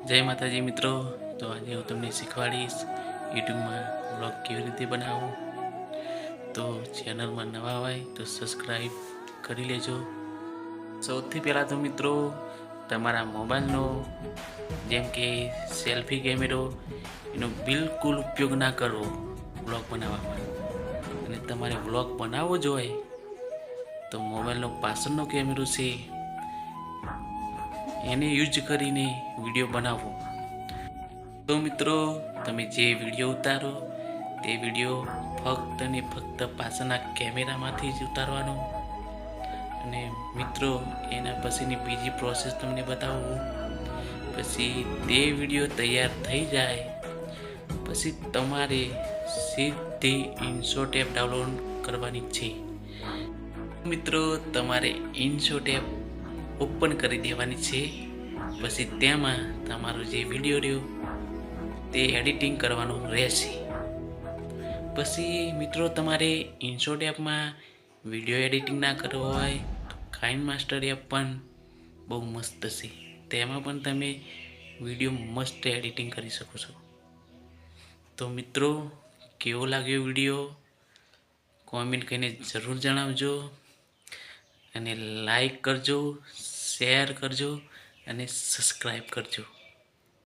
જય માતાજી મિત્રો. તો આજે હું તમને શીખવાડીશ યુટ્યુબમાં બ્લોગ કેવી રીતે બનાવવું. તો ચેનલમાં નવા હોય તો સબસ્ક્રાઈબ કરી લેજો. સૌથી પહેલાં તો મિત્રો તમારા મોબાઈલનો જેમ કે સેલ્ફી કેમેરો એનો બિલકુલ ઉપયોગ ના કરવો બ્લોગ બનાવવામાં. અને તમારે બ્લોગ બનાવવો જ હોય તો મોબાઈલનો પાછળનો કેમેરો છે એને યુઝ કરીને વિડીયો બનાવો. તો મિત્રો તમે જે વિડીયો ઉતારો તે વિડીયો ફક્ત ને ફક્ત પાછળના કેમેરામાંથી જ ઉતારવાનો. અને મિત્રો એના પછીની બીજી પ્રોસેસ તમને બતાવું. પછી તે વિડીયો તૈયાર થઈ જાય પછી તમારે સીધી ઇનશોટ એપ ડાઉનલોડ કરવાની છે. મિત્રો તમારે ઇનશોટ એપ ઓપન કરી દેવાની છે. પછી તેમાં તમારો જે વિડીયો રહ્યો તે એડિટિંગ કરવાનું રહેશે. પછી મિત્રો તમારે ઇનશોટ એપમાં વિડીયો એડિટિંગ ના કરવો હોય તો કાઇનમાસ્ટર એપ પણ બહુ મસ્ત છે. તેમાં પણ તમે વિડીયો મસ્ત એડિટિંગ કરી શકો છો. તો મિત્રો કેવો લાગ્યો વિડીયો કોમેન્ટ કરીને જરૂર જણાવજો. અને લાઈક કરજો, શેર કરજો અને સબસ્ક્રાઈબ કરજો.